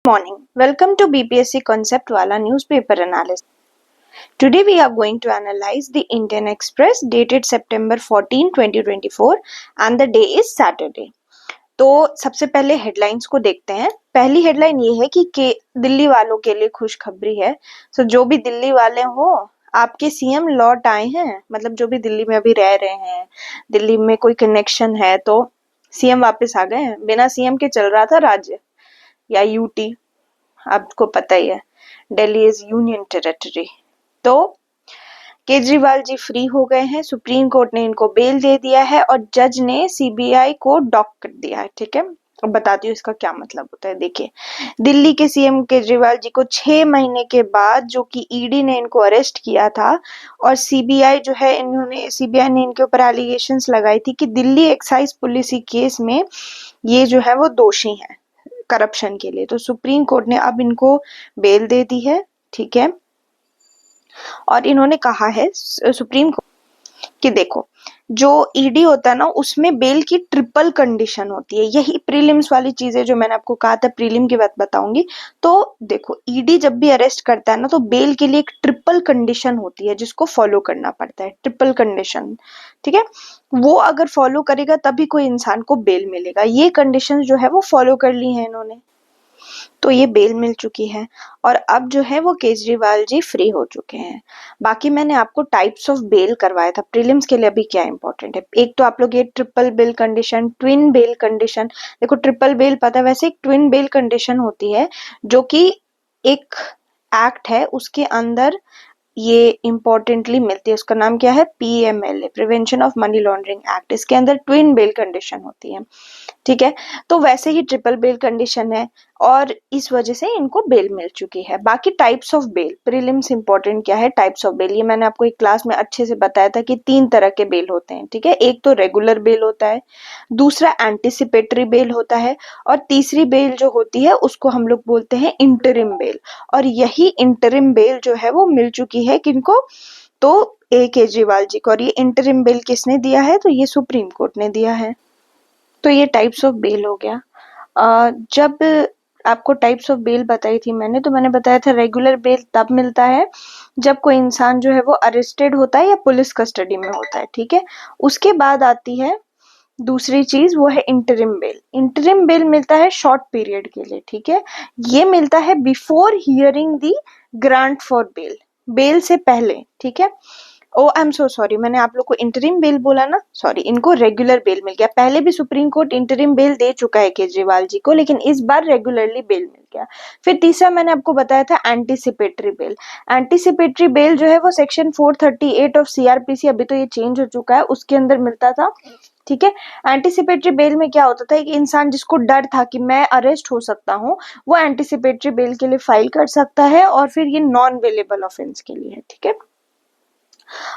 Morning. Welcome to BPSC Concept Wala newspaper analysis. Today we are going to analyze the Indian Express dated September 14, 2024 and the day is Saturday. तो सबसे पहले headlines को देखते हैं। पहली headline ये है कि दिल्ली वालों के लिए खुशखबरी है। सो जो भी दिल्ली वाले हो, आपके सीएम लौट आए हैं, मतलब जो भी दिल्ली में अभी रह रहे हैं, दिल्ली में कोई कनेक्शन है तो सीएम वापस आ गए हैं। बिना सीएम के चल रहा था राज्य या यूटी, आपको पता ही है, दिल्ली इज यूनियन टेरिटरी। तो केजरीवाल जी फ्री हो गए हैं, सुप्रीम कोर्ट ने इनको बेल दे दिया है और जज ने सीबीआई को डॉक कर दिया है। ठीक है, अब बताती हूँ इसका क्या मतलब होता है। देखिए, दिल्ली के सीएम केजरीवाल जी को 6 महीने के बाद जो कि ईडी ने इनको अरेस्ट किया था और सीबीआई ने इनके ऊपर एलिगेशंस लगाई थी कि दिल्ली एक्साइज पुलिस केस में ये जो है वो दोषी है करप्शन के लिए। तो सुप्रीम कोर्ट ने अब इनको बेल दे दी है। ठीक है, और इन्होंने कहा है सुप्रीम कोर्ट कि देखो, जो ईडी होता है ना, उसमें बेल की ट्रिपल कंडीशन होती है। यही प्रीलिम्स वाली चीजें जो मैंने आपको कहा था, प्रीलिम की बात बताऊंगी। तो देखो, ईडी जब भी अरेस्ट करता है ना, तो बेल के लिए एक ट्रिपल कंडीशन होती है जिसको फॉलो करना पड़ता है। ट्रिपल कंडीशन, ठीक है, वो अगर फॉलो करेगा तभी कोई इंसान को बेल मिलेगा। ये कंडीशन जो है वो फॉलो कर ली है इन्होंने, तो ये बेल मिल चुकी है और अब जो है वो केजरीवाल जी फ्री हो चुके हैं। बाकी मैंने आपको टाइप्स ऑफ बेल करवाया था प्रीलिम्स के लिए। अभी क्या इंपॉर्टेंट है, एक तो आप लोग ये triple bail condition, twin bail condition. देखो, ट्रिपल बेल पता है, वैसे एक ट्विन बेल कंडीशन होती है जो कि एक एक्ट है, उसके अंदर ये इम्पोर्टेंटली मिलती है। उसका नाम क्या है? PMLA, prevention of money laundering act. इसके अंदर ट्विन बेल कंडीशन होती है। ठीक है, तो वैसे ही ट्रिपल बेल कंडीशन है और इस वजह से इनको बेल मिल चुकी है। बाकी types of bail, prelims important क्या है, टाइप्स ऑफ बेल, ये मैंने आपको एक क्लास में अच्छे से बताया था कि 3 तरह के बेल होते हैं। ठीक है, एक तो रेगुलर बेल होता है, दूसरा एंटिसिपेटरी बेल होता है और तीसरी बेल जो होती है उसको हम लोग बोलते हैं इंटरिम बेल। और यही इंटरिम बेल जो है वो मिल चुकी है किनको? तो केजरीवाल जी को। और ये इंटरिम बेल किसने दिया है? तो ये सुप्रीम कोर्ट ने दिया है। तो ये टाइप्स ऑफ बेल हो गया। जब आपको टाइप्स ऑफ बेल बताई थी मैंने, तो मैंने बताया था रेगुलर बेल तब मिलता है जब कोई इंसान जो है वो अरेस्टेड होता है या पुलिस कस्टडी में होता है। ठीक है, उसके बाद आती है दूसरी चीज, वो है इंटरिम बेल। इंटरिम बेल मिलता है शॉर्ट पीरियड के लिए। ठीक है, ये मिलता है before hearing the grant for bail, bail से पहले। ठीक है, ओ आई एम सो सॉरी, मैंने आप लोग को इंटरिम बेल बोला ना, सॉरी, इनको रेगुलर बेल मिल गया। पहले भी सुप्रीम कोर्ट इंटरिम बेल दे चुका है केजरीवाल जी को, लेकिन इस बार रेगुलरली बेल मिल गया। फिर तीसरा मैंने आपको बताया था एंटीसिपेटरी बेल। एंटीसिपेटरी बेल जो है वो सेक्शन 438 ऑफ सीआरपीसी, अभी तो ये चेंज हो चुका है, उसके अंदर मिलता था। ठीक है, एंटीसिपेटरी बेल में क्या होता था, एक इंसान जिसको डर था कि मैं अरेस्ट हो सकता हूँ, वो एंटीसिपेटरी बेल के लिए फाइल कर सकता है और फिर ये नॉन अवेलेबल ऑफेंस के लिए है। ठीक है,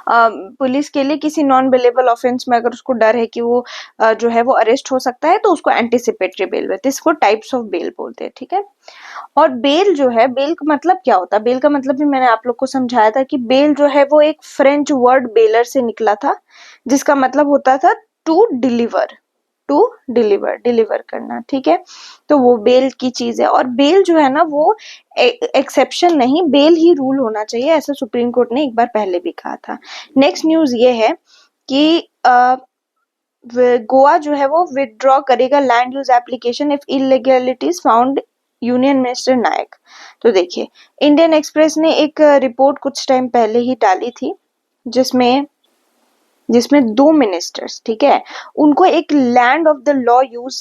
पुलिस के लिए किसी नॉन बेलेबल ऑफेंस में अगर उसको डर है कि वो जो है वो अरेस्ट हो सकता है, तो उसको एंटीसिपेटरी बेल बोलते हैं। इसको टाइप्स ऑफ बेल बोलते हैं। ठीक है, और बेल जो है, बेल का मतलब क्या होता है? बेल का मतलब भी मैंने आप लोग को समझाया था कि बेल जो है वो एक फ्रेंच वर्ड बेलर से निकला था, जिसका मतलब होता था to deliver, to deliver, deliver करना। ठीक है, तो वो बेल की चीज है। और बेल जो है ना वो एक्सेप्शन नहीं, बेल ही रूल होना चाहिए, ऐसा सुप्रीम कोर्ट ने एक बार पहले भी कहा था। नेक्स्ट न्यूज ये है कि गोवा जो है वो विदड्रॉ करेगा land use application if illegalities found, union minister Naik. तो देखिए, इंडियन एक्सप्रेस ने एक रिपोर्ट कुछ टाइम पहले ही डाली थी जिसमें जिसमें 2 मिनिस्टर्स, ठीक है, उनको एक land of the law use,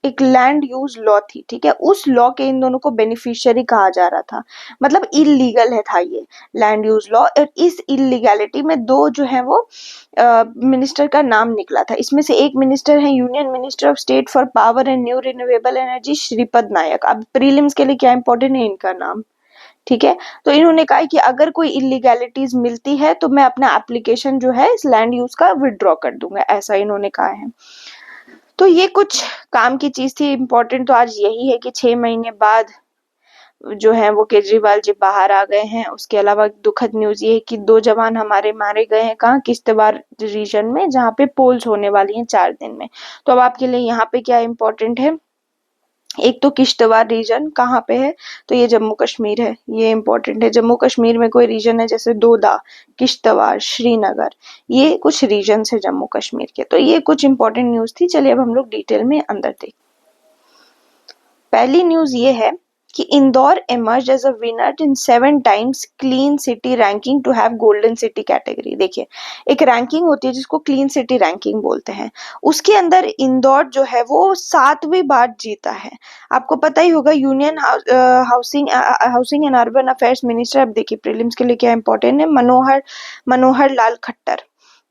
एक लैंड यूज लॉ थी। ठीक है, उस लॉ के इन दोनों को बेनिफिशियरी कहा जा रहा था, मतलब इलीगल है था ये लैंड यूज लॉ। और इस इलीगैलिटी में 2 जो है वो मिनिस्टर का नाम निकला था। इसमें से एक मिनिस्टर है union minister of state for power and new renewable energy, Shripad Naik. अब प्रीलिम्स के लिए क्या इंपॉर्टेंट है? इनका नाम। ठीक है, तो इन्होंने कहा कि अगर कोई इलीगैलिटीज मिलती है तो मैं अपना एप्लीकेशन जो है इस लैंड यूज का विदड्रॉ कर दूंगा, ऐसा इन्होंने कहा है। तो ये कुछ काम की चीज थी। इम्पोर्टेंट तो आज यही है कि 6 महीने बाद जो है वो केजरीवाल जी बाहर आ गए हैं। उसके अलावा दुखद न्यूज ये है कि 2 जवान हमारे मारे गए हैं। कहाँ? किश्तवाड़ रीजन में, जहाँ पे पोल्स होने वाली हैं 4 दिन में। तो अब आपके लिए यहाँ पे क्या इम्पोर्टेंट है एक तो किश्तवाड़ रीजन कहाँ पे है, तो ये जम्मू कश्मीर है, ये इंपॉर्टेंट है। जम्मू कश्मीर में कोई रीजन है जैसे दोदा, किश्तवाड़, श्रीनगर, ये कुछ रीजन है जम्मू कश्मीर के। तो ये कुछ इंपॉर्टेंट न्यूज थी। चलिए अब हम लोग डिटेल में अंदर देखते। पहली न्यूज ये है कि Indore emerged as a winner in 7 times clean city ranking to have golden city category। देखिए, एक रैंकिंग होती है जिसको क्लीन सिटी रैंकिंग बोलते हैं, उसके अंदर इंदौर जो है वो 7वीं बार जीता है। आपको पता ही होगा, union housing and urban affairs minister, अब देखिए प्रीलिम्स के लिए क्या इंपॉर्टेंट है, मनोहर लाल खट्टर,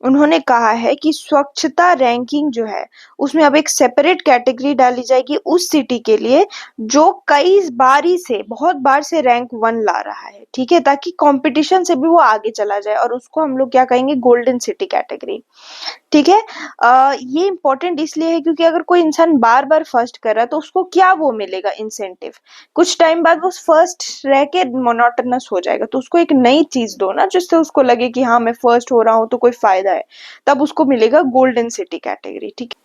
उन्होंने कहा है कि स्वच्छता रैंकिंग जो है उसमें अब एक सेपरेट कैटेगरी डाली जाएगी उस सिटी के लिए जो कई बारी से, बहुत बार से रैंक 1 ला रहा है, ठीक है, ताकि कंपटीशन से भी वो आगे चला जाए, और उसको हम लोग क्या कहेंगे, गोल्डन सिटी कैटेगरी, ठीक है। ये इंपॉर्टेंट इसलिए है क्योंकि अगर कोई इंसान बार बार फर्स्ट कर रहा है तो उसको क्या वो मिलेगा इंसेंटिव, कुछ टाइम बाद वो फर्स्ट रह के मोनोटोनस हो जाएगा, तो उसको एक नई चीज दो ना जिससे उसको लगे कि हाँ मैं फर्स्ट हो रहा हूँ तो कोई फायदा है, तब उसको मिलेगा गोल्डन सिटी कैटेगरी, ठीक है।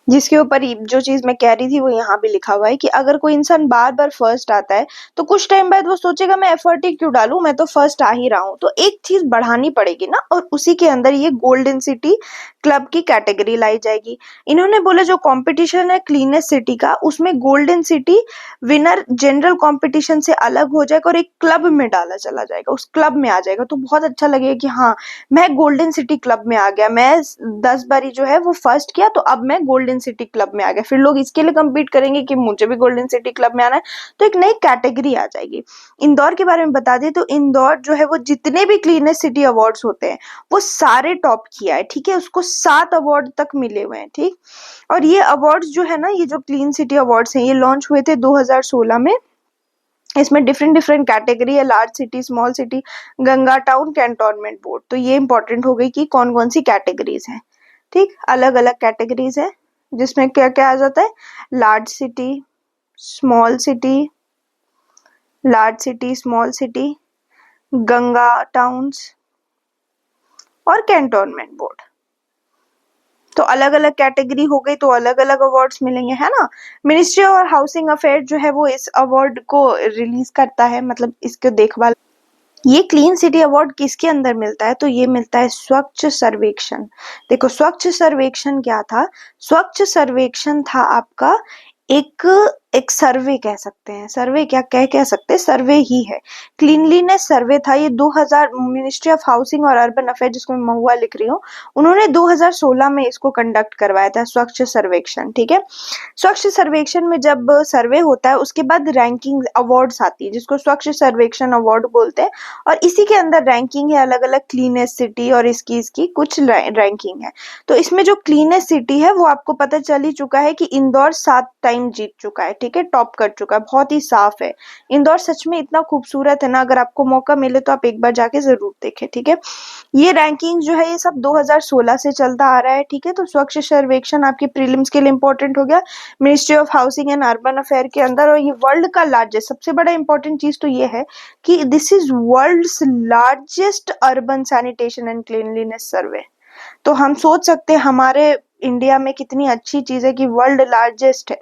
जिसके ऊपर जो चीज मैं कह रही थी वो यहाँ भी लिखा हुआ है कि अगर कोई इंसान बार बार फर्स्ट आता है तो कुछ टाइम बाद वो सोचेगा मैं एफर्ट ही क्यों डालूं, मैं तो फर्स्ट आ ही रहा हूँ, तो एक चीज बढ़ानी पड़ेगी ना, और उसी के अंदर ये गोल्डन सिटी क्लब की कैटेगरी लाई जाएगी। इन्होंने बोला जो कंपटीशन है क्लीनेस्ट सिटी का, उसमें golden city winner general competition से अलग हो जाएगा और एक क्लब में डाला चला जाएगा, उस क्लब में आ जाएगा, तो बहुत अच्छा लगेगा कि हाँ मैं गोल्डन सिटी क्लब में आ गया, मैं 10 बारी जो है वो फर्स्ट किया तो अब मैं गोल्डन सिटी क्लब में आ गया, फिर लोग इसके लिए कम्पीट करेंगे कि मुझे भी गोल्डन सिटी क्लब में आना है, तो एक नई कैटेगरी आ जाएगी। इंदौर के बारे में बता दें तो इंदौर जो है वो जितने भी क्लीनेस्ट सिटी अवार्ड्स होते हैं वो सारे टॉप किया है, ठीक है, उसको 7 अवार्ड तक मिले हुए हैं, ठीक। और ये अवार्ड्स जो है ना, ये जो क्लीन सिटी अवार्ड्स हैं, ये लॉन्च हुए थे 2016 में। इसमें डिफरेंट कैटेगरी है, large city, small city, Ganga town, cantonment board. तो ये इंपॉर्टेंट हो गई कि कौन कौन सी कैटेगरीज हैं, ठीक, अलग अलग कैटेगरीज है जिसमें क्या क्या आ जाता है, large city, small city, large city, small city, Ganga towns और कैंटोनमेंट बोर्ड। तो अलग अलग कैटेगरी हो गई तो अलग अलग अवार्ड्स मिलेंगे, है ना। मिनिस्ट्री और हाउसिंग अफेयर जो है वो इस अवार्ड को रिलीज करता है, मतलब इसके देखभाल। ये क्लीन सिटी अवार्ड किसके अंदर मिलता है, तो ये मिलता है स्वच्छ सर्वेक्षण। देखो स्वच्छ सर्वेक्षण क्या था, स्वच्छ सर्वेक्षण था आपका एक सर्वे कह सकते हैं, सर्वे क्या कह सकते हैं, सर्वे ही है, क्लीनलीनेस सर्वे था ये 2000, मिनिस्ट्री ऑफ हाउसिंग और अर्बन अफेयर जिसको मैं महुआ लिख रही हूँ, उन्होंने 2016 में इसको कंडक्ट करवाया था, स्वच्छ सर्वेक्षण, ठीक है। स्वच्छ सर्वेक्षण में जब सर्वे होता है उसके बाद रैंकिंग अवार्ड्स आती है जिसको स्वच्छ सर्वेक्षण अवार्ड बोलते हैं, और इसी के अंदर रैंकिंग है अलग अलग क्लीनेस्ट सिटी और इसकी कुछ रैंकिंग है। तो इसमें जो क्लीनेस्ट सिटी है वो आपको पता चल ही चुका है कि इंदौर 7 टाइम जीत चुका है, ठीक है, टॉप कर चुका है, बहुत ही साफ है। इंदौर सच में इतना खूबसूरत है ना, अगर आपको मौका मिले तो आप एक बार जाके जरूर देखें, ठीक है। ये रैंकिंग जो है ये सब 2016 से चलता आ रहा है, ठीक है। तो स्वच्छ सर्वेक्षण आपके प्रीलिम्स के लिए इंपॉर्टेंट हो गया, ministry of housing and urban affair के अंदर, और ये वर्ल्ड का लार्जेस्ट, सबसे बड़ा इंपॉर्टेंट चीज तो ये है कि this is world's largest urban sanitation and cleanliness survey. तो हम सोच सकते हैं हमारे इंडिया में कितनी अच्छी चीज है कि वर्ल्ड लार्जेस्ट है,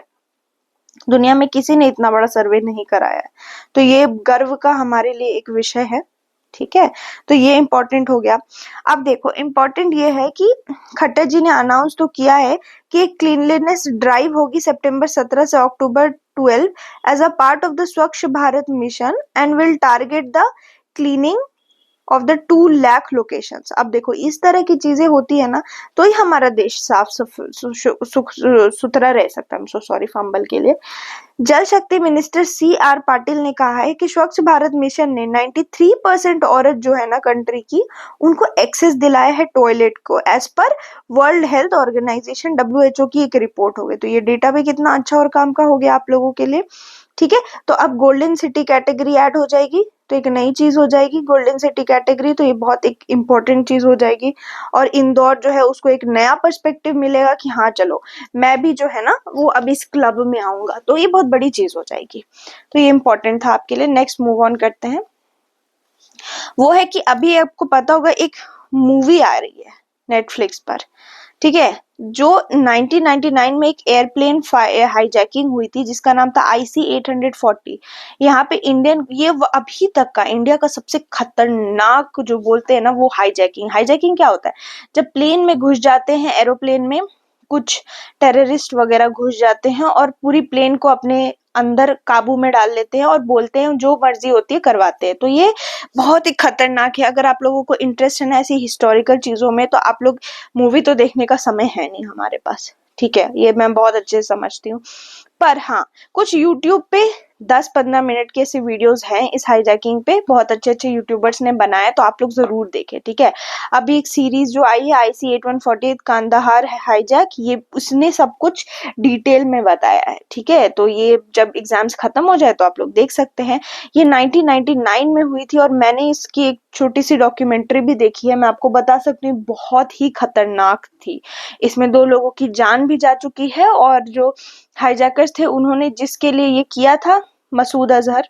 दुनिया में किसी ने इतना बड़ा सर्वे नहीं कराया है, तो ये गर्व का हमारे लिए एक विषय है, ठीक है। तो ये इंपॉर्टेंट हो गया। अब देखो इंपॉर्टेंट ये है कि खट्टर जी ने अनाउंस तो किया है कि एक क्लीनलीनेस ड्राइव होगी सितंबर 17 से अक्टूबर 12 as a part of the Swachh Bharat mission and will target the cleaning of the 2 lakh locations. अब देखो इस तरह की चीजें होती है ना तो ही हमारा देश साफ सुथरा रह सकता है। सो सॉरी फंबल के लिए। जल शक्ति मिनिस्टर CR पाटिल ने कहा है कि स्वच्छ भारत मिशन ने 93% औरत जो है ना कंट्री की, उनको एक्सेस दिलाया है टॉयलेट को, as per world health organisation WHO की एक रिपोर्ट हो गई। तो ये डेटा भी कितना अच्छा और काम का हो गया आप लोगों के लिए, ठीक है। तो अब गोल्डन सिटी कैटेगरी ऐड हो जाएगी, तो एक नई चीज हो जाएगी गोल्डन सिटी कैटेगरी, तो ये बहुत एक इम्पोर्टेंट चीज हो जाएगी, और इंदौर जो है उसको एक नया पर्सपेक्टिव मिलेगा कि हाँ चलो मैं भी जो है ना वो अब इस क्लब में आऊंगा, तो ये बहुत बड़ी चीज हो जाएगी। तो ये इंपॉर्टेंट था आपके लिए। नेक्स्ट मूव ऑन करते हैं, वो है कि अभी आपको पता होगा एक मूवी आ रही है नेटफ्लिक्स पर, ठीक है। जो 1999 में एक एयरप्लेन हाईजैकिंग हुई थी जिसका नाम था IC-840, यहाँ पे अभी तक का इंडिया का सबसे खतरनाक जो बोलते हैं ना वो हाईजैकिंग क्या होता है, जब प्लेन में घुस जाते हैं, एरोप्लेन में कुछ टेररिस्ट वगैरह घुस जाते हैं और पूरी प्लेन को अपने अंदर काबू में डाल लेते हैं और बोलते हैं जो मर्जी होती है करवाते हैं। तो ये बहुत ही खतरनाक है। अगर आप लोगों को इंटरेस्ट है ना ऐसी हिस्टोरिकल चीजों में, तो आप लोग मूवी तो देखने का समय है नहीं हमारे पास, ठीक है, ये मैं बहुत अच्छे से समझती हूँ। पर हाँ, कुछ यूट्यूब पे 10-15 मिनट के ऐसे वीडियोस हैं इस हाईजैकिंग पे, बहुत अच्छे अच्छे यूट्यूबर्स ने बनाया, तो आप लोग जरूर देखें, ठीक है। अभी एक सीरीज जो आई है IC-8-140 कांदाहार हाईजैक, ये उसने सब कुछ डिटेल में बताया है, ठीक है। तो ये जब एग्जाम्स खत्म हो जाए तो आप लोग देख सकते हैं। ये 1999 में हुई थी और मैंने इसकी एक छोटी सी डॉक्यूमेंट्री भी देखी है, मैं आपको बता सकती हूँ बहुत ही खतरनाक थी। इसमें 2 लोगों की जान भी जा चुकी है और जो हाईजैकर्स थे उन्होंने जिसके लिए ये किया था, मसूद अजहर,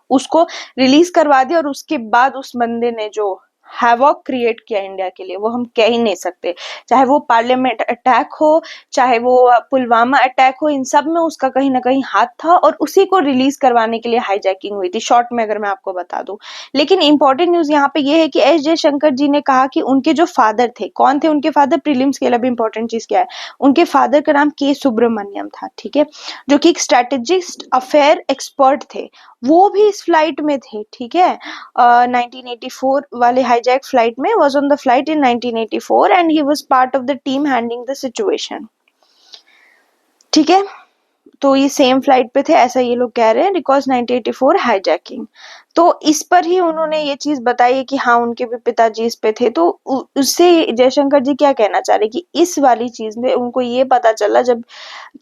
उसको रिलीज करवा दिया और उसके बाद उस बंदे ने जो हैवॉक क्रिएट किया इंडिया के लिए वो हम कह ही नहीं सकते। चाहे वो पार्लियामेंट अटैक हो, चाहे वो पुलवामा अटैक हो, इन सब में उसका कहीं ना कहीं हाथ था और उसी को रिलीज करवाने के लिए हाईजैकिंग हुई थी, शॉर्ट में अगर मैं आपको बता दूं। लेकिन इंपॉर्टेंट न्यूज यहाँ पे ये है कि एस जयशंकर जी ने कहा कि उनके जो फादर थे, कौन थे उनके फादर, प्रीलिम्स के लिए भी इंपॉर्टेंट चीज क्या है, उनके फादर का नाम के सुब्रमण्यम था, ठीक है, जो कि एक स्ट्रेटेजिस्ट अफेयर एक्सपर्ट थे, वो भी इस फ्लाइट में थे, ठीक है। 1984 वाले हाईजैक फ्लाइट में, was on the flight in 1984 and he was part of the team handling the situation, ठीक है। तो ये सेम फ्लाइट पे थे ऐसा ये लोग कह रहे हैं, बिकॉज 1984 हाईजैकिंग। तो इस पर ही उन्होंने ये चीज बताई है कि हाँ उनके भी पिताजी इस पे थे। तो उससे जयशंकर जी क्या कहना चाह रहे कि इस वाली चीज में उनको ये पता चला जब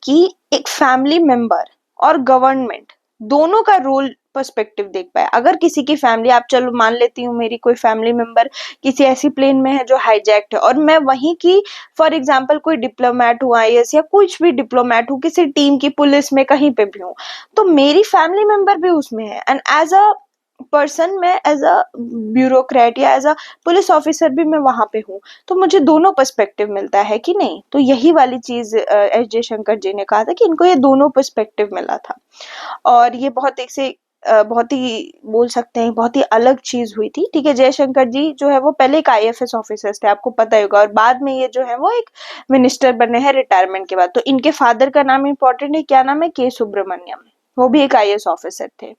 कि एक फैमिली मेंबर और गवर्नमेंट दोनों का रोल पर्सपेक्टिव देख पाए। अगर किसी की फैमिली, आप चलो मान लेती हूँ मेरी कोई फैमिली मेंबर किसी ऐसी प्लेन में है जो हाईजैक्ट है और मैं वहीं की फॉर एग्जाम्पल कोई डिप्लोमेट हूँ, IAS या कुछ भी डिप्लोमेट हूँ, किसी टीम की, पुलिस में, कहीं पे भी हूँ, तो मेरी फैमिली मेंबर भी उसमें है एंड एज अ पर्सन, मैं एज अ ब्यूरोक्रेट या एज अ पुलिस ऑफिसर भी मैं वहां पे हूँ, तो मुझे दोनों पर्सपेक्टिव मिलता है कि नहीं। तो यही वाली चीज एस जयशंकर जी ने कहा था कि इनको ये दोनों पर्सपेक्टिव मिला था और ये बहुत ही बोल सकते हैं बहुत ही अलग चीज हुई थी, ठीक है। जयशंकर जी जो है वो पहले एक IFS ऑफिसर थे, आपको पता ही होगा, और बाद में ये जो है वो एक मिनिस्टर बने हैं रिटायरमेंट के बाद। तो इनके फादर का नाम इंपॉर्टेंट है, क्या नाम है, के सुब्रमण्यम, वो भी एक IAS ऑफिसर थे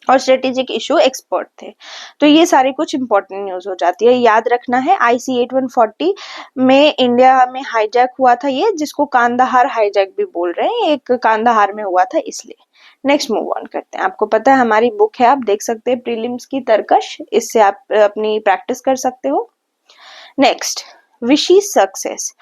और स्ट्रेटेजिक इशू एक्सपर्ट थे। तो ये सारे कुछ इंपॉर्टेंट न्यूज हो जाती है, याद रखना है। IC-8-140 में इंडिया में हाईजैक हुआ था ये, जिसको कांदाहार हाईजैक भी बोल रहे हैं, एक कांदाहार में हुआ था इसलिए। नेक्स्ट मूव ऑन करते हैं। आपको पता है हमारी बुक है, आप देख सकते हैं, प्रीलिम्स की तरकश, इससे आप अपनी प्रैक्टिस कर सकते हो। Next, Vishy success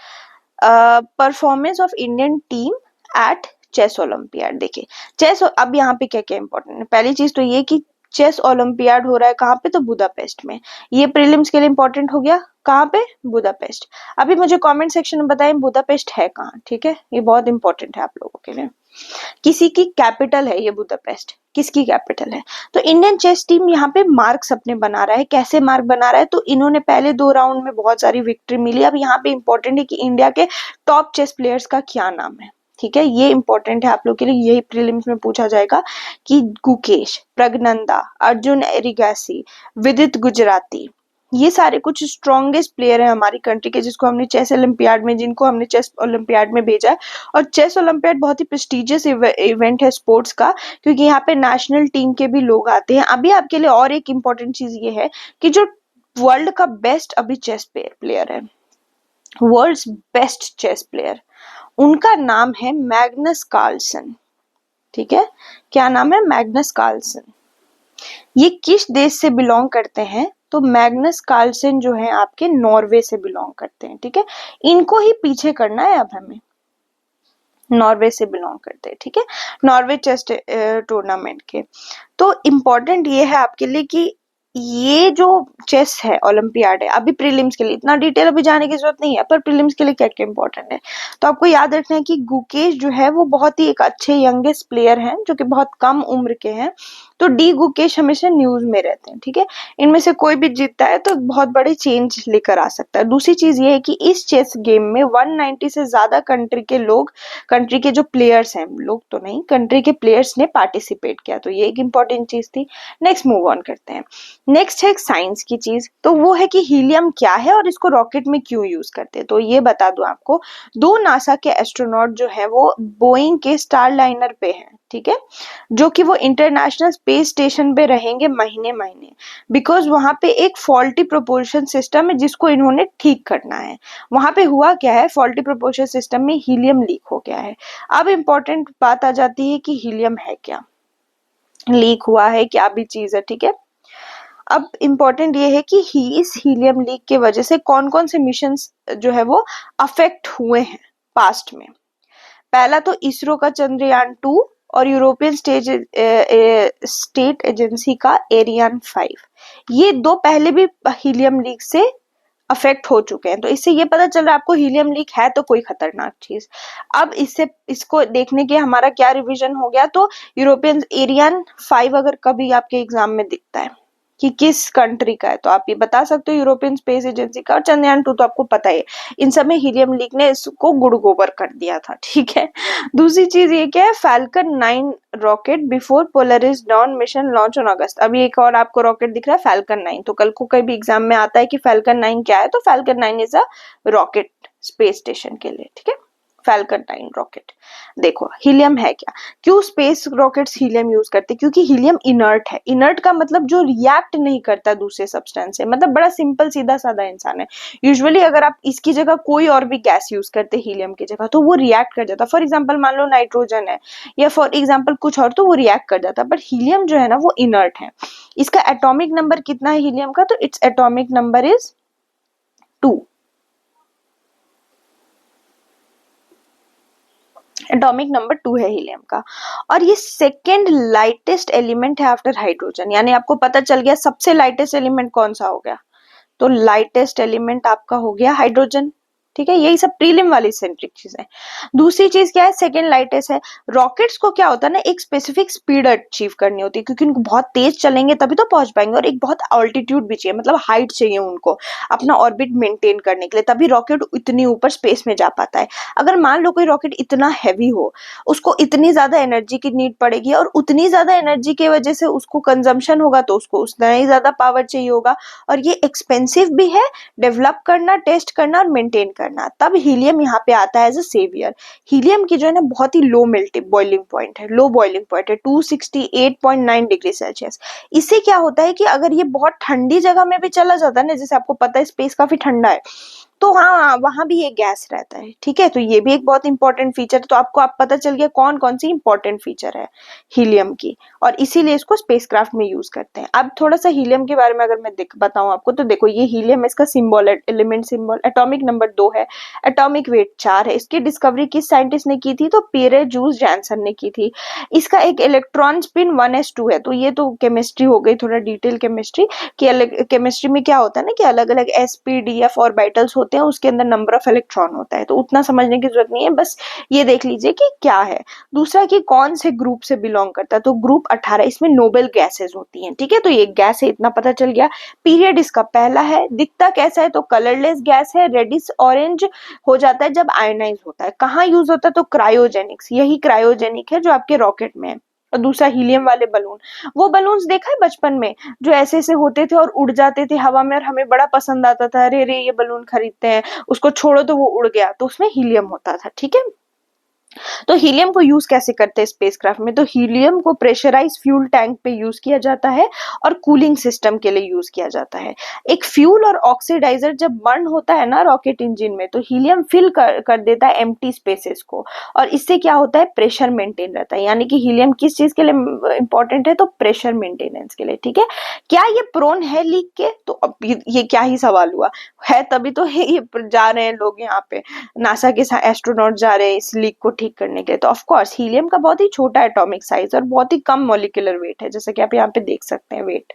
performance of Indian team at chess olympiad. देखिए चेस, अब यहाँ पे क्या क्या इंपॉर्टेंट है, पहली चीज तो ये कि चेस ओलंपियाड हो रहा है कहाँ पे, तो बुदापेस्ट में। ये प्रीलिम्स के लिए इंपॉर्टेंट हो गया, कहाँ पे, बुदापेस्ट। अभी मुझे कमेंट सेक्शन में बताएं बुदापेस्ट है कहाँ, ठीक है, ये बहुत इंपॉर्टेंट है आप लोगों के लिए। किसी की कैपिटल है ये बुदापेस्ट, किसकी कैपिटल है। तो इंडियन चेस टीम यहाँ पे मार्क्स अपने बना रहा है, कैसे मार्क बना रहा है, तो इन्होंने पहले 2 राउंड में बहुत सारी विक्ट्री मिली। अब यहाँ पे इंपॉर्टेंट है कि इंडिया के टॉप चेस प्लेयर्स का क्या नाम है, ठीक है, ये इंपॉर्टेंट है आप लोग के लिए, यही प्रीलिम्स में पूछा जाएगा कि गुकेश, प्रज्ञनंदा, अर्जुन एरिगैसी, विदित गुजराती, ये सारे कुछ स्ट्रॉन्गेस्ट प्लेयर है हमारी कंट्री के, जिनको हमने चेस ओलंपियाड में, जिनको हमने चेस ओलंपियाड में भेजा है। और चेस ओलंपियाड बहुत ही प्रेस्टिजियस इवेंट है स्पोर्ट्स का, क्योंकि यहाँ पे नेशनल टीम के भी लोग आते हैं। अभी आपके लिए और एक इम्पोर्टेंट चीज ये है कि जो वर्ल्ड का बेस्ट अभी चेस प्लेयर है, वर्ल्ड्स बेस्ट चेस प्लेयर, उनका नाम है मैग्नस कार्लसन, ठीक है, क्या नाम है, मैग्नस कार्लसन। ये किस देश से बिलोंग करते हैं, तो मैग्नस कार्लसन जो है आपके नॉर्वे से बिलोंग करते हैं, ठीक है, इनको ही पीछे करना है अब हमें, नॉर्वे से बिलोंग करते हैं, ठीक है, नॉर्वे चेस टूर्नामेंट के। तो इम्पोर्टेंट ये है आपके लिए कि ये जो चेस है ओलंपियाड है, अभी प्रीलिम्स के लिए इतना डिटेल अभी जाने की जरूरत नहीं है, पर प्रीलिम्स के लिए क्या क्या इंपॉर्टेंट है, तो आपको याद रखना है कि गुकेश जो है वो बहुत ही एक अच्छे यंगेस्ट प्लेयर हैं, जो कि बहुत कम उम्र के हैं, तो डी गुकेश हमेशा न्यूज में रहते हैं, ठीक है। इनमें से कोई भी जीतता है तो बहुत बड़ी चेंज लेकर आ सकता है। दूसरी चीज ये है कि इस चेस गेम में 190 से ज्यादा कंट्री के जो प्लेयर्स हैं, लोग तो नहीं, कंट्री के प्लेयर्स ने पार्टिसिपेट किया, तो ये एक इंपॉर्टेंट चीज थी। नेक्स्ट मूव ऑन करते हैं। नेक्स्ट है साइंस की चीज, तो वो है कि हीलियम क्या है और इसको रॉकेट में क्यों यूज करते हैं। तो ये बता दूं आपको, 2 नासा के एस्ट्रोनॉट जो है वो बोइंग के स्टार लाइनर पे हैं, ठीक है, जो कि वो इंटरनेशनल स्पेस स्टेशन पे रहेंगे महीने महीने, बिकॉज वहां पे एक फॉल्टी प्रोपल्शन सिस्टम है जिसको इन्होंने ठीक करना है। वहां पे हुआ क्या है, फॉल्टी प्रोपल्शन सिस्टम में हीलियम लीक हो गया है। अब इंपॉर्टेंट बात आ जाती है कि हीलियम है क्या, लीक हुआ है, क्या भी चीज है, ठीक है। अब इम्पोर्टेंट ये है कि इस हीलियम लीक के वजह से कौन कौन से मिशंस जो है वो अफेक्ट हुए हैं पास्ट में। पहला तो इसरो का चंद्रयान 2 और यूरोपियन स्टेट एजेंसी का एरियन 5, ये 2 पहले भी हीलियम लीक से अफेक्ट हो चुके हैं। तो इससे ये पता चल रहा है आपको हीलियम लीक है तो कोई खतरनाक चीज। अब इसको देखने के हमारा क्या रिवीजन हो गया, तो यूरोपियन एरियन 5 अगर कभी आपके एग्जाम में दिखता है कि किस कंट्री का है, तो आप ये बता सकते हो यूरोपियन स्पेस एजेंसी का। और चंद्रयान 2 तो आपको पता है, इन सब में हीलियम लीक ने इसको गुड़ गोबर कर दिया था, ठीक है। दूसरी चीज ये क्या है, falcon 9 rocket before Polaris don mission launch on August. अभी एक और आपको रॉकेट दिख रहा है फैल्कन 9, तो कल को कहीं भी एग्जाम में आता है कि फैल्कन 9 क्या है, तो falcon 9 is a rocket space station के लिए, ठीक है। Falcon 9 rocket. देखो हीलियम है क्या, क्यों स्पेस रॉकेट्स हीलियम यूज करते हैं, क्योंकि हीलियम इनर्ट है। इनर्ट का मतलब जो रिएक्ट नहीं करता दूसरे सब्सटेंस से, मतलब बड़ा सिंपल सीधा साधा इंसान है। यूजुअली अगर आप इसकी जगह कोई और भी गैस यूज करते हीलियम की जगह, तो वो रिएक्ट कर जाता। फॉर एग्जाम्पल मान लो नाइट्रोजन है या फॉर एग्जाम्पल कुछ और, तो वो रिएक्ट कर जाता। बट हीलियम जो है ना वो इनर्ट है। इसका एटॉमिक नंबर कितना है हीलियम का, तो its atomic number is 2। Atomic number 2 है हीलियम का। और ये सेकेंड लाइटेस्ट एलिमेंट है आफ्टर हाइड्रोजन, यानी आपको पता चल गया सबसे लाइटेस्ट एलिमेंट कौन सा हो गया, तो लाइटेस्ट एलिमेंट आपका हो गया हाइड्रोजन, ठीक है। यही सब प्रीलिम वाली सेंट्रिक चीजें। दूसरी चीज क्या है, सेकेंड लाइटेस्ट है। रॉकेट्स को क्या होता है ना, एक स्पेसिफिक स्पीड अचीव करनी होती है, क्योंकि उनको बहुत तेज चलेंगे तभी तो पहुंच पाएंगे, और एक बहुत ऑल्टीट्यूड भी चाहिए, मतलब हाइट चाहिए उनको अपना ऑर्बिट मेंटेन करने के लिए, तभी रॉकेट इतनी ऊपर स्पेस में जा पाता है। अगर मान लो कोई रॉकेट इतना हैवी हो, उसको इतनी ज्यादा एनर्जी की नीड पड़ेगी, और उतनी ज्यादा एनर्जी की वजह से उसको कंजम्पशन होगा, तो उसको उतना ही ज्यादा पावर चाहिए होगा, और ये एक्सपेंसिव भी है डेवलप करना, टेस्ट करना और मेंटेन करना। तब हीलियम यहाँ पे आता है एज अ सेवियर। हीलियम की जो है ना बहुत ही लो बॉइलिंग पॉइंट है, लो बॉइलिंग पॉइंट है 268.9 डिग्री सेल्सियस। इससे क्या होता है कि अगर ये बहुत ठंडी जगह में भी चला जाता है ना, जैसे आपको पता है स्पेस काफी ठंडा है, तो हाँ वहां भी ये गैस रहता है, ठीक है। तो ये भी एक बहुत इंपॉर्टेंट फीचर है। तो आपको आप पता चल गया कौन कौन सी इंपॉर्टेंट फीचर है हीलियम की, और इसीलिए इसको स्पेसक्राफ्ट में यूज करते हैं। अब थोड़ा सा हीलियम के बारे में अगर मैं बताऊं आपको, तो देखो ये हीलियम, इसका symbol, element symbol, atomic number 2 है, एटॉमिक वेट 4 है। इसकी डिस्कवरी किस साइंटिस्ट ने की थी, तो पियरे जूस जैनसन ने की थी। इसका एक इलेक्ट्रॉन स्पिन 1s2 है। तो ये तो केमिस्ट्री हो गई, थोड़ा डिटेल केमिस्ट्री की। केमिस्ट्री में क्या होता है ना कि अलग अलग sp-df ऑर्बिटल्स होते हैं, उसके अंदर नंबर ऑफ इलेक्ट्रॉन होता है, तो उतना समझने की जरूरत नहीं है, बस ये देख लीजिए कि क्या है। दूसरा कि कौन से ग्रुप से बिलोंग करता है, तो ग्रुप 18, इसमें नोबेल गैसेस होती हैं, ठीक है। तो ये गैस है, इतना पता चल गया। पीरियड इसका पहला है। दिखता कैसा है, तो कलरलेस गैस है, रेडिश ऑरेंज हो जाता है जब आयनाइज होता है। कहाँ यूज होता है, तो क्रायोजेनिक्स, यही क्रायोजेनिक है जो आपके रॉकेट में है। और दूसरा हीलियम वाले बलून, वो बलून्स देखा है बचपन में, जो ऐसे ऐसे होते थे और उड़ जाते थे हवा में, और हमें बड़ा पसंद आता था, अरे अरे ये बलून खरीदते हैं, उसको छोड़ो तो वो उड़ गया, तो उसमें हीलियम होता था, ठीक है। तो हीलियम को यूज कैसे करते हैं स्पेसक्राफ्ट में, तो हीलियम को प्रेशराइज फ्यूल टैंक पे यूज किया जाता है और कूलिंग सिस्टम के लिए यूज किया जाता है। एक फ्यूल और ऑक्सीडाइजर जब बर्न होता है ना रॉकेट इंजन में, तो हीलियम फिल कर देता है एम्प्टी स्पेसेस को, और इससे क्या होता है, प्रेशर मेंटेन रहता है। यानी कि हीलियम किस चीज के लिए इंपॉर्टेंट है, तो प्रेशर मेंटेनेंस के लिए, ठीक है। क्या ये प्रोन है लीक के, तो अब ये क्या ही सवाल हुआ, है तभी तो है, ये जा रहे हैं लोग यहाँ पे, नासा के एस्ट्रोनॉट जा रहे हैं इस लीक को ठीक ठीक करने के लिए। तो ऑफ कोर्स हीलियम का बहुत ही छोटा एटॉमिक साइज और बहुत ही कम मॉलिक्यूलर वेट है, जैसे कि आप यहाँ पे देख सकते हैं वेट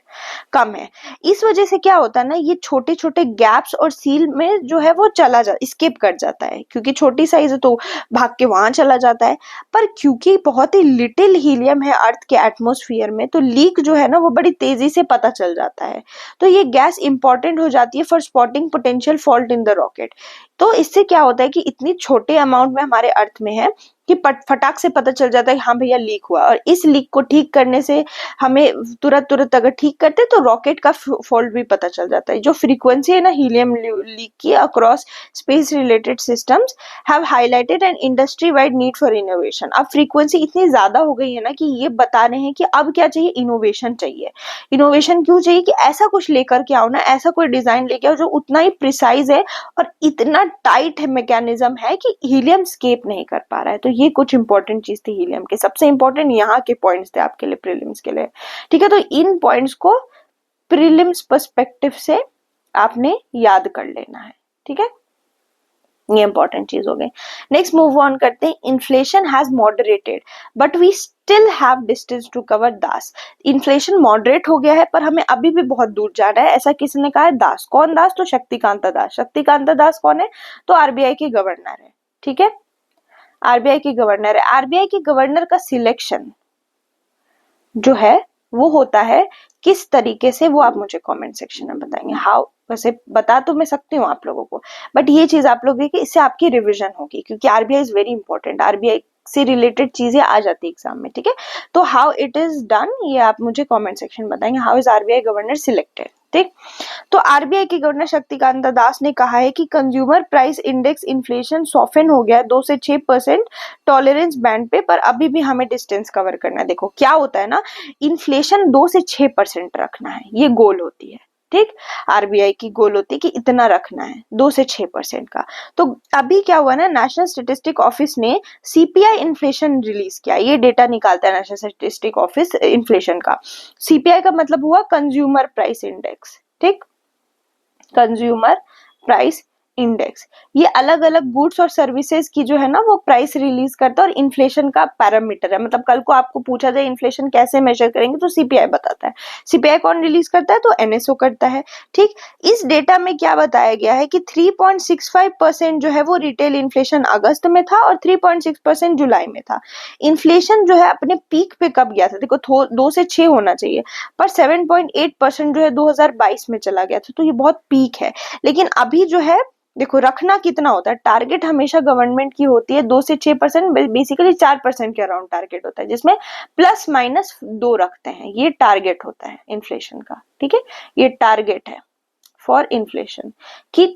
कम है। इस वजह से क्या होता है ना, ये छोटे छोटे गैप्स और सील में जो है वो चला जा स्केप कर जाता है, क्योंकि छोटी साइज है तो भाग के वहां चला जाता है। पर क्योंकि बहुत ही लिटिल हीलियम है अर्थ के एटमॉस्फेयर में, तो लीक जो है ना वो बड़ी तेजी से पता चल जाता है। तो ये गैस इंपॉर्टेंट हो जाती है for spotting potential fault in the rocket. तो इससे क्या होता है कि इतनी छोटे अमाउंट में हमारे अर्थ में है कि फटाक से पता चल जाता है कि हाँ भैया लीक हुआ, और इस लीक को ठीक करने से हमें तुरंत तुरंत अगर ठीक करते तो रॉकेट का फॉल्ट भी पता चल जाता है। जो फ्रीक्वेंसी है ना हीलियम लीक की across space related systems have highlighted an industry wide need for innovation. अब फ्रीक्वेंसी इतनी ज्यादा हो गई है ना कि ये बता रहे हैं कि अब क्या चाहिए, इनोवेशन चाहिए। इनोवेशन क्यों चाहिए, कि ऐसा कुछ लेकर के आओ ना, ऐसा कोई डिजाइन लेके आओ जो उतना ही प्रिसाइज है और इतना टाइट मैकेनिज्म है कि हीलियम स्केप नहीं कर पा रहा है। तो ये कुछ इंपॉर्टेंट चीज थी हीलियम के, सबसे इंपॉर्टेंट यहाँ के पॉइंट्स थे आपके लिए प्रीलिम्स के लिए। ठीक है, तो इन पॉइंट्स को प्रीलिम्स पर्सपेक्टिव से आपने याद कर लेना है। ठीक है, ये इंपॉर्टेंट चीज हो गई। नेक्स्ट मूव ऑन करते हैं। Inflation has moderated but we still have distance to cover. Das, inflation moderate हो गया है पर हमें अभी भी बहुत दूर जाना है, ऐसा किसने कहा है? दास। कौन दास? तो शक्तिकांता दास। शक्तिकांता दास कौन है? तो आरबीआई के गवर्नर है। ठीक है, आरबीआई के गवर्नर है। आरबीआई के गवर्नर का सिलेक्शन जो है वो होता है किस तरीके से, वो आप मुझे कमेंट सेक्शन में बताएंगे। हाउ, वैसे बता तो मैं सकती हूँ आप लोगों को, बट ये चीज आप लोग देखिए, इससे आपकी रिवीजन होगी, क्योंकि RBI is very important. RBI से रिलेटेड चीजें आ जाती है एग्जाम में। ठीक है, तो हाउ इट इज डन ये आप मुझे कमेंट सेक्शन में बताएंगे। How is RBI governor selected? ठीक, तो आरबीआई के गवर्नर शक्तिकांता दास ने कहा है कि consumer price index inflation soften हो गया है 2 से 6% टॉलरेंस बैंड पे, पर अभी भी हमें डिस्टेंस कवर करना है। देखो क्या होता है ना, इन्फ्लेशन 2 से 6% रखना है, ये गोल होती है। ठीक, आरबीआई की गोल होती है कि इतना रखना है 2 से 6% का। तो अभी क्या हुआ ना, नेशनल स्टेटिस्टिक ऑफिस ने सीपीआई इन्फ्लेशन रिलीज किया। ये डेटा निकालता है नेशनल स्टेटिस्टिक ऑफिस इन्फ्लेशन का। सीपीआई का मतलब हुआ कंज्यूमर प्राइस इंडेक्स। ठीक, कंज्यूमर प्राइस इंडेक्स, ये अलग अलग गुड्स और सर्विसेज की जो है ना वो प्राइस रिलीज करता है और इन्फ्लेशन का पैरामीटर है। मतलब कल को आपको पूछा जाए इन्फ्लेशन कैसे मेजर करेंगे तो सीपीआई बताता है। सीपीआई कौन रिलीज करता है? तो एनएसओ करता है। ठीक, इस डेटा में क्या बताया गया है कि 3.65% जो है वो रिटेल इन्फ्लेशन अगस्त में था और 3.6% जुलाई में था। इन्फ्लेशन जो है अपने पीक पे कब गया था? देखो 2 से 6 होना चाहिए, पर 7.8% जो है 2022 में चला गया था, तो ये बहुत पीक है। लेकिन अभी जो है देखो रखना कितना होता है, टारगेट हमेशा गवर्नमेंट की होती है 2 से 6%, बेसिकली 4% के अराउंड टारगेट होता है, जिसमें प्लस माइनस 2 रखते हैं, ये टारगेट होता है इन्फ्लेशन का। ठीक है, ये टारगेट है फॉर इन्फ्लेशन कि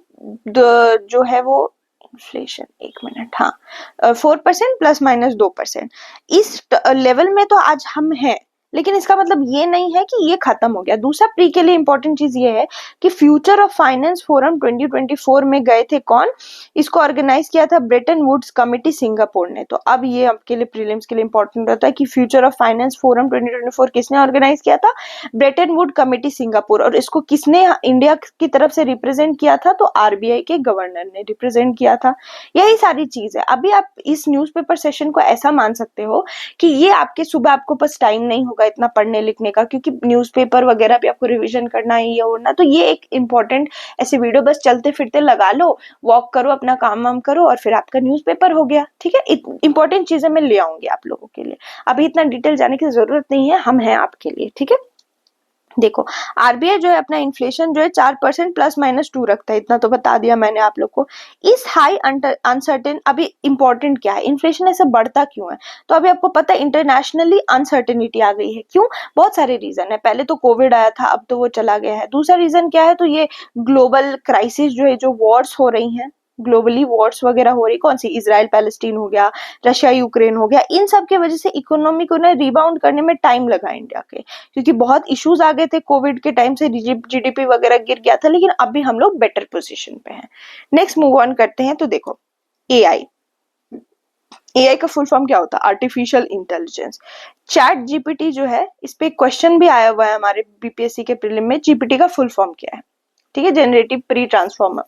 जो है वो इन्फ्लेशन, एक मिनट, हाँ 4% प्लस माइनस 2%, इस लेवल में तो आज हम हैं। लेकिन इसका मतलब ये नहीं है कि ये खत्म हो गया। दूसरा प्री के लिए इंपॉर्टेंट चीज ये है कि फ्यूचर ऑफ फाइनेंस फोरम 2024 में गए थे कौन? इसको ऑर्गेनाइज किया था ब्रेटन वुड्स कमिटी सिंगापुर ने। तो अब ये आपके लिए प्रीलिम्स के लिए इंपॉर्टेंट रहता है कि फ्यूचर ऑफ फाइनेंस फोरम 2024 किसने ऑर्गेनाइज किया था? Brayton would committee Singapore. और इसको किसने इंडिया की तरफ से रिप्रेजेंट किया था? तो आरबीआई के गवर्नर ने रिप्रेजेंट किया था। यही सारी चीज है। अभी आप इस न्यूज़पेपर सेशन को ऐसा मान सकते हो कि ये आपके सुबह आपको पास टाइम नहीं होगा इतना पढ़ने लिखने का, क्योंकि न्यूज़पेपर वगैरह भी आपको रिवीजन करना है ये और ना, तो ये एक इंपॉर्टेंट ऐसे वीडियो बस चलते फिरते लगा लो, वॉक करो, अपना काम वाम करो और फिर आपका न्यूज़पेपर हो गया। ठीक है, इंपॉर्टेंट चीजें मैं ले आऊंगी आप लोगों के लिए, अभी इतना डिटेल जाने की जरूरत नहीं है, हम हैं आपके लिए। ठीक है, देखो आरबीआई जो है अपना इन्फ्लेशन जो है 4% प्लस माइनस 2 रखता है, इतना तो बता दिया मैंने आप लोग को। इस हाई अनसर्टेन, अभी इंपॉर्टेंट क्या है, इन्फ्लेशन ऐसे बढ़ता क्यों है? तो अभी आपको पता है इंटरनेशनली अनसर्टेनिटी आ गई है। क्यों? बहुत सारे रीजन है। पहले तो कोविड आया था, अब तो वो चला गया है। दूसरा रीजन क्या है? तो ये ग्लोबल क्राइसिस जो है, जो वॉर्स हो रही हैं, ग्लोबली वॉर्स वगैरह हो रही, कौन सी? इजराइल पैलेस्टीन हो गया, रशिया यूक्रेन हो गया, इन सब की वजह से इकोनॉमी को ना रिबाउंड करने में टाइम लगा इंडिया के, क्योंकि बहुत इश्यूज आ गए थे कोविड के टाइम से, जीडीपी वगैरह गिर गया था, लेकिन अभी हम लोग बेटर पोजीशन पे हैं। नेक्स्ट मूव ऑन करते हैं। तो देखो एआई, एआई का फुल फॉर्म क्या होता है? Artificial intelligence. चैट जीपीटी जो है, इस पे क्वेश्चन भी आया हुआ है हमारे बीपीएससी के प्रीलिम में, जीपीटी का फुल फॉर्म क्या है? ठीक है, जनरेटिव प्री ट्रांसफॉर्मर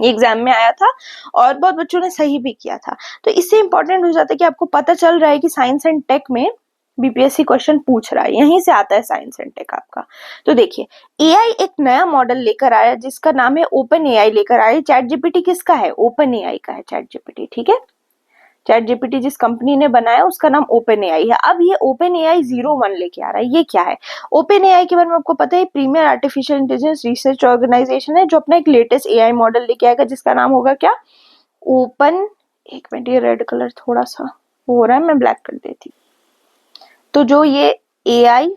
ये एग्जाम में आया था और बहुत बच्चों ने सही भी किया था। तो इससे इंपॉर्टेंट हो जाता है कि आपको पता चल रहा है कि साइंस एंड टेक में बीपीएससी क्वेश्चन पूछ रहा है, यहीं से आता है साइंस एंड टेक आपका। तो देखिए, एआई एक नया मॉडल लेकर आया जिसका नाम है ओपन एआई लेकर आया। चैट जीपीटी किसका है? ओपन एआई का है चैट जीपीटी, ठीक है। चैट जीपीटी जिस कंपनी ने बनाया उसका नाम ओपन एआई है। अब ये ओपन एआई 01 लेके आ रहा है। ये क्या है? ओपन एआई के बारे में आपको पता है, premier artificial intelligence research organisation है जो अपना एक लेटेस्ट एआई मॉडल लेके आएगा जिसका नाम होगा क्या? ओपन, एक मिनट, ये रेड कलर थोड़ा सा हो रहा है, मैं ब्लैक कर देती। तो जो ये एआई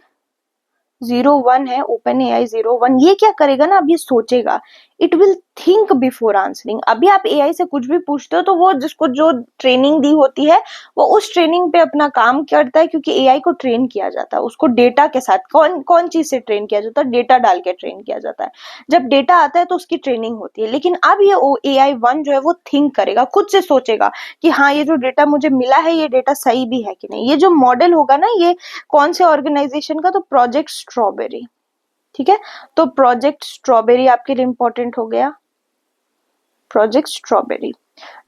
01 है, ओपन एआई 01, ये क्या करेगा ना, अब ये सोचेगा, it will think before answering. अभी आप एआई से कुछ भी पूछते हो तो वो जिसको जो ट्रेनिंग दी होती है वो उस ट्रेनिंग पे अपना काम करता है, क्योंकि एआई को ट्रेन किया जाता है, उसको डेटा के साथ, कौन कौन चीज से ट्रेन किया जाता है? डेटा डाल के ट्रेन किया जाता है। जब डेटा आता है तो उसकी ट्रेनिंग होती है। लेकिन अब ये एआई 1 जो है वो थिंक करेगा, खुद से सोचेगा कि हाँ, ये जो डेटा मुझे मिला है ये डेटा सही भी है कि नहीं। ये जो मॉडल होगा ना, ये कौन से ऑर्गेनाइजेशन का? तो प्रोजेक्ट स्ट्रॉबेरी, ठीक है। तो प्रोजेक्ट स्ट्रॉबेरी आपके लिए इंपॉर्टेंट हो गया। प्रोजेक्ट स्ट्रॉबेरी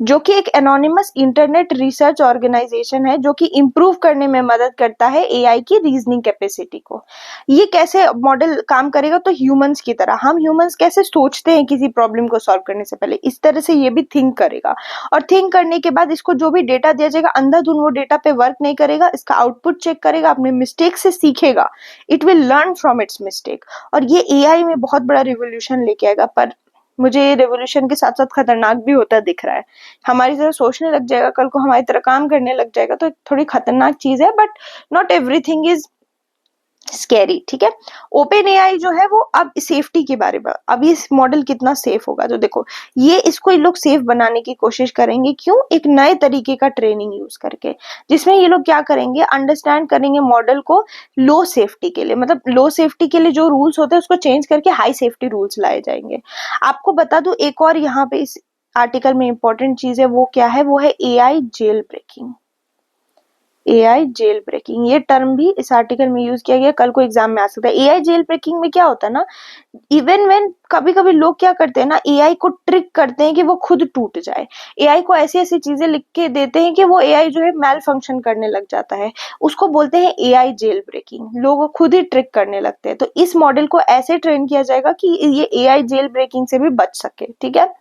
जो कि एक एनोनिमस इंटरनेट रिसर्च ऑर्गेनाइजेशन है जो कि इंप्रूव करने में मदद करता है एआई की रीजनिंग कैपेसिटी को। ये कैसे मॉडल काम करेगा? तो ह्यूमंस की तरह, हम ह्यूमंस कैसे सोचते हैं किसी प्रॉब्लम को सॉल्व करने से पहले, इस तरह से ये भी थिंक करेगा। और थिंक करने के बाद इसको जो भी डेटा दिया जाएगा, अंधाधुंध वो डेटा पे वर्क नहीं करेगा, इसका आउटपुट चेक करेगा, अपने मिस्टेक से सीखेगा। It will learn from its mistake. और ये एआई में बहुत बड़ा रिवोल्यूशन लेके आएगा। पर मुझे ये रेवोल्यूशन के साथ साथ खतरनाक भी होता दिख रहा है। हमारी तरह सोचने लग जाएगा, कल को हमारी तरह काम करने लग जाएगा, तो थोड़ी खतरनाक चीज है। But not everything is scary, ठीक है। ओपन एआई जो है वो अब सेफ्टी के बारे में, अब ये मॉडल कितना सेफ होगा, तो देखो, ये इसको ये लोग सेफ बनाने की कोशिश करेंगे। क्यों? एक नए तरीके का ट्रेनिंग यूज करके, जिसमें ये लोग क्या करेंगे, अंडरस्टैंड करेंगे मॉडल को लो सेफ्टी के लिए। मतलब लो सेफ्टी के लिए जो रूल्स होते हैं उसको चेंज करके हाई सेफ्टी रूल्स लाए जाएंगे। आपको बता दूं, एक और यहाँ पे इस आर्टिकल में इंपॉर्टेंट चीज है, वो क्या है? वो है AI jailbreaking. AI jailbreaking, ये टर्म भी इस आर्टिकल में यूज किया गया, कल को एग्जाम में आ सकता है। एआई जेल ब्रेकिंग में क्या होता है ना, इवन व्हेन कभी कभी लोग क्या करते हैं ना, एआई को ट्रिक करते हैं कि वो खुद टूट जाए। एआई को ऐसी ऐसी चीजें लिख के देते हैं कि वो एआई जो है मैल फंक्शन करने लग जाता है, उसको बोलते हैं एआई जेल ब्रेकिंग। लोग खुद ही ट्रिक करने लगते हैं। तो इस मॉडल को ऐसे ट्रेन किया जाएगा कि ये एआई जेल ब्रेकिंग से भी बच सके, ठीक है।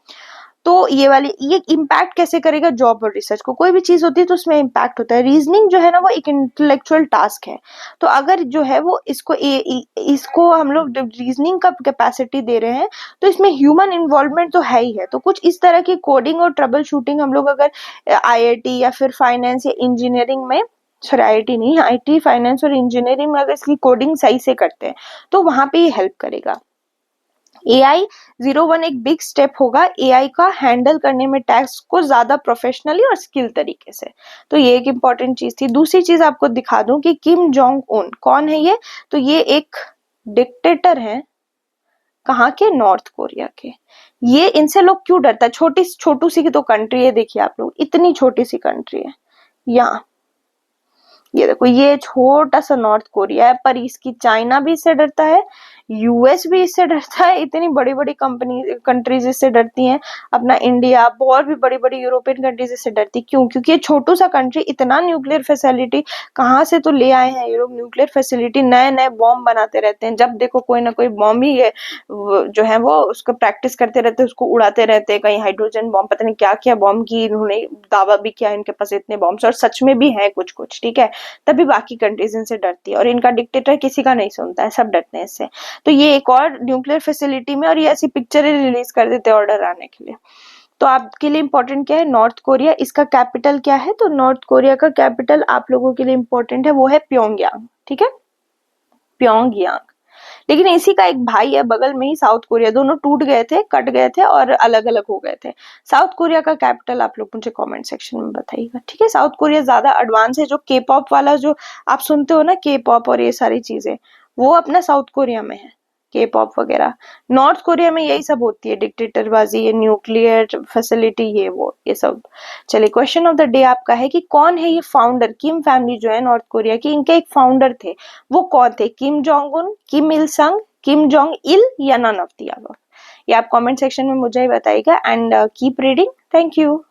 तो ये वाली, ये इम्पैक्ट कैसे करेगा जॉब और रिसर्च को? कोई भी चीज होती है तो उसमें इम्पैक्ट होता है। रीजनिंग जो है ना वो एक इंटेलेक्चुअल टास्क है। तो अगर जो है वो इसको हम लोग रीजनिंग का कैपेसिटी दे रहे हैं तो इसमें ह्यूमन इन्वॉल्वमेंट तो है ही है। तो कुछ इस तरह की कोडिंग और ट्रबल शूटिंग हम लोग अगर आईआईटी या फिर फाइनेंस या इंजीनियरिंग में, सॉरी आईआईटी नहीं, आईटी, फाइनेंस और इंजीनियरिंग में अगर इसकी कोडिंग सही से करते हैं तो वहां पे ये हेल्प करेगा। एआई 01 एक बिग स्टेप होगा एआई का हैंडल करने में, टास्क को ज्यादा प्रोफेशनली और स्किल तरीके से। तो ये एक इंपॉर्टेंट चीज थी। दूसरी चीज आपको दिखा दूं कि किम जोंग उन कौन है ये? तो ये एक डिक्टेटर है। कहाँ के? नॉर्थ कोरिया के। ये, इनसे लोग क्यों डरता है? छोटू सी तो कंट्री है, देखिए आप लोग, इतनी छोटी सी कंट्री है। यहाँ ये देखो, ये छोटा सा नॉर्थ कोरिया है, पर इसकी चाइना भी इससे डरता है, यूएस भी इससे डरता है, इतनी बड़ी बड़ी कंट्रीज इससे डरती हैं। अपना इंडिया, और भी बड़ी बड़ी यूरोपियन कंट्रीज इससे डरती। क्यों? क्योंकि ये छोटू सा कंट्री, इतना न्यूक्लियर फैसिलिटी कहाँ से तो ले आए हैं ये लोग। न्यूक्लियर फैसिलिटी, नए नए बॉम्ब बनाते रहते हैं। जब देखो कोई ना कोई बॉम्ब ही है, जो है वो उसको प्रैक्टिस करते रहते हैं, उसको उड़ाते रहते हैं। कहीं हाइड्रोजन बॉम्ब, पता नहीं क्या क्या बॉम्ब की इन्होंने दावा भी किया, इनके पास इतने बॉम्ब्स, और सच में भी है कुछ कुछ, ठीक है। तभी बाकी कंट्रीज इनसे डरती है, और इनका डिक्टेटर किसी का नहीं सुनता है, सब डरते हैं इससे। तो ये एक और न्यूक्लियर फैसिलिटी में, और ये ऐसी पिक्चरें रिलीज कर देते हैं ऑर्डर आने के लिए। तो आपके लिए इंपॉर्टेंट क्या है? North Korea. इसका कैपिटल क्या है? तो नॉर्थ कोरिया का कैपिटल आप लोगों के लिए इंपॉर्टेंट है, वो है प्योंगयांग, ठीक है, प्योंगयांग। लेकिन इसी का एक भाई है बगल में ही, साउथ कोरिया। दोनों टूट गए थे, कट गए थे और अलग अलग हो गए थे। साउथ कोरिया का कैपिटल आप लोग मुझे कमेंट सेक्शन में बताइएगा, ठीक है। साउथ कोरिया ज्यादा एडवांस है। जो के पॉप वाला जो आप सुनते हो ना, के पॉप और ये सारी चीजें, वो अपना साउथ कोरिया में है, के पॉप वगैरह। नॉर्थ कोरिया में यही सब होती है, डिक्टेटरबाजी, ये न्यूक्लियर फैसिलिटी, ये वो, ये सब। चलिए, क्वेश्चन ऑफ द डे आपका है कि कौन है ये फाउंडर? किम फैमिली जो है नॉर्थ कोरिया की, इनके एक फाउंडर थे, वो कौन थे? किम जोंग उन, किम इल संग, किम जोंग इल, या नन ऑफ द अबव? ये आप कमेंट सेक्शन में मुझे ही बताइएगा and keep reading. Thank you.